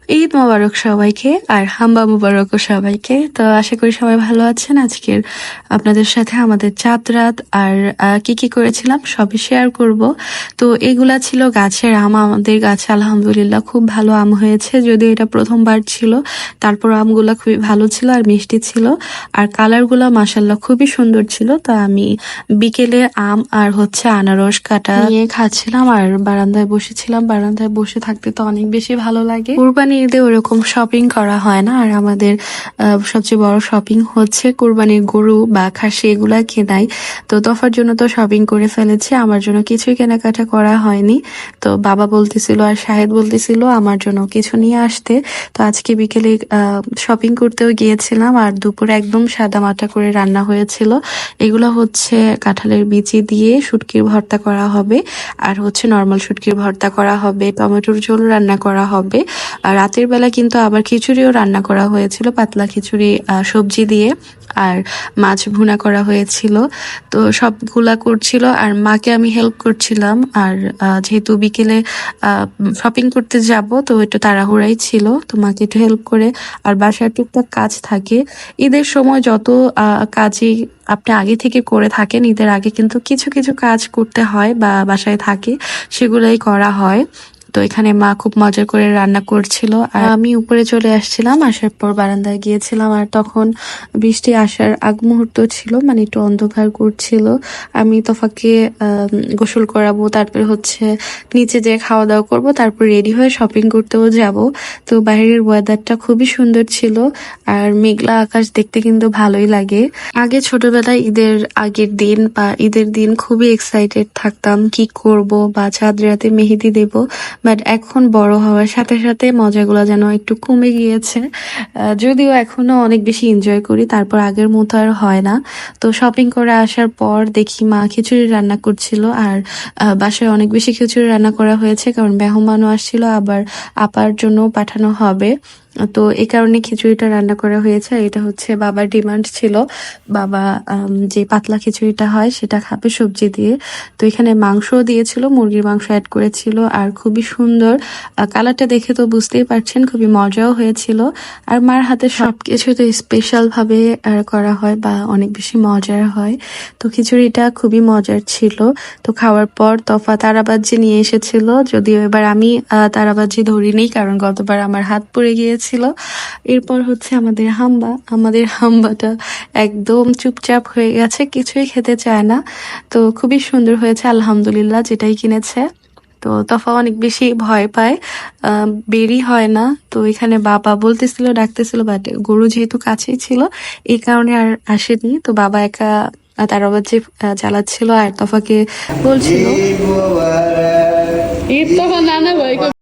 ঈদ মোবারক সবাইকে, আর হাম্বা মোবারকও সবাইকে। তো আশা করি সবাই ভালো আছেন। আজকের আপনাদের সাথে আমাদের চাঁদ রাত আর কি কি করেছিলাম সবই শেয়ার করব। তো এগুলা ছিল গাছের আম। আমাদের গাছে আলহামদুলিল্লাহ খুব ভালো আম হয়েছে, যদিও এটা প্রথমবার ছিল। তারপর আমগুলা খুবই ভালো ছিল আর মিষ্টি ছিল, আর কালারগুলা মাশাল্লাহ খুবই সুন্দর ছিল। তো আমি বিকেলে আম আর আনারস কাটা নিয়ে খাচ্ছিলাম আর বারান্দায় বসেছিলাম। বারান্দায় বসে থাকতে তো অনেক বেশি ভালো লাগে। কুরবানি ঈদে ওরকম শপিং করা হয় না, আর আমাদের সবচেয়ে বড় শপিং হচ্ছে কুরবানির গরু বা খাসি, এগুলা কেনাই। তো তোফার জন্য তো শপিং করে ফেলেছে, আমার জন্য কিছুই কেনাকাটা করা হয়নি। তো বাবা বলতেছিল আর শাহেদ বলতেছিল আমার জন্য কিছু নিয়ে আসতে। তো আজকে বিকেলে শপিং করতেও গিয়েছিলাম, আর দুপুরে একদম সাদা মাটা করে রান্না হয়েছিল। এগুলো হচ্ছে কাঁঠালের বিচি দিয়ে শুটকির ভর্তা করা হবে, আর নর্মাল শুটকির ভর্তা করা হবে, টমেটোর ঝোল রান্না করা হবে। আর রাতের বেলা কিন্তু আবার খিচুড়িও রান্না করা হয়েছিল, পাতলা খিচুড়ি সবজি দিয়ে, আর মাছ ভুনা করা হয়েছিল। তো সবগুলা করছিল আর মাকে আমি হেল্প করছিলাম। আর যেহেতু বিকেলে শপিং করতে যাব, তো একটু তাড়াহুড়াই ছিল, তো মাকে একটু হেল্প করে। আর বাসার টুকটাক কাজ থাকে ঈদের সময়, যত কাজই আপনি আগে থেকে করে থাকেন, ঈদের আগে কিন্তু কিছু কিছু কাজ করতে হয় বা বাসায় থাকে, সেগুলাই করা হয়। তো এখানে মা খুব মজা করে রান্না করছিল, আর আমি উপরে চলে আসছিলাম। আসার পর বারান্দায় গিয়েছিলাম, আর তখন বৃষ্টি আসার আগ মুহূর্ত ছিল, মানে একটু অন্ধকার করছিল। আমি তোফাকে গোসল করাবো, তারপরে নিচে যেয়ে খাওয়া দাওয়া করব, তারপর রেডি হয়ে শপিং করতেও যাব। তো বাইরের ওয়েদারটা খুবই সুন্দর ছিল, আর মেঘলা আকাশ দেখতে কিন্তু ভালোই লাগে। আগে ছোটবেলায় ঈদের আগের দিন বা ঈদের দিন খুবই এক্সাইটেড থাকতাম কি করব বা চাঁদ রাতে মেহেদি দেব, বাট এখন বড় হওয়ার সাথে সাথে মজাগুলো যেন একটু কমে গিয়েছে। যদিও এখনো অনেক বেশি এনজয় করি, তারপর আগের মতো আর হয় না। তো শপিং করে আসার পর দেখি মা খিচুড়ি রান্না করছিল, আর বাসায় অনেক বেশি খিচুড়ি রান্না করা হয়েছে, কারণ মেহমানও আসছিল, আবার আপার জন্য পাঠানো হবে। তো এই কারণে খিচুড়িটা রান্না করা হয়েছে। এটা বাবার ডিমান্ড ছিল, বাবা যে পাতলা খিচুড়িটা হয় সেটা খাবে সবজি দিয়ে। তো এখানে মাংসও দিয়েছিল, মুরগির মাংস অ্যাড করেছিল, আর খুবই সুন্দর কালারটা দেখে তো বুঝতেই পারছেন, খুবই মজাও হয়েছিল। আর মার হাতে সবকিছু তো স্পেশাল ভাবে করা হয় বা অনেক বেশি মজার হয়। তো খিচুড়িটা খুবই মজার ছিল। তো খাওয়ার পর তোফা তারাবাজি নিয়ে এসেছিল, যদিও এবার আমি তারাবাজি ধরিনি, কারণ গতবার আমার হাত পড়ে গিয়েছিল। এরপর আমাদের হাম্বাটা একদম চুপচাপ হয়ে গেছে, কিছুই খেতে চায় না। তো খুবই সুন্দর হয়েছে আলহামদুলিল্লাহ, যেটাই কিনেছে। তো তোফা অনেক বেশি ভয় পায়, বেরই হয় না। তো এখানে বাবা বলতেছিল, ডাকতেছিল, বাট গরু যেহেতু কাছেই ছিল, এই কারণে আর আসেনি। তো বাবা একা তারাবাজি চালাচ্ছিল, আর তোফাকে বলছিল ঈদ তখন নানা ভাইকে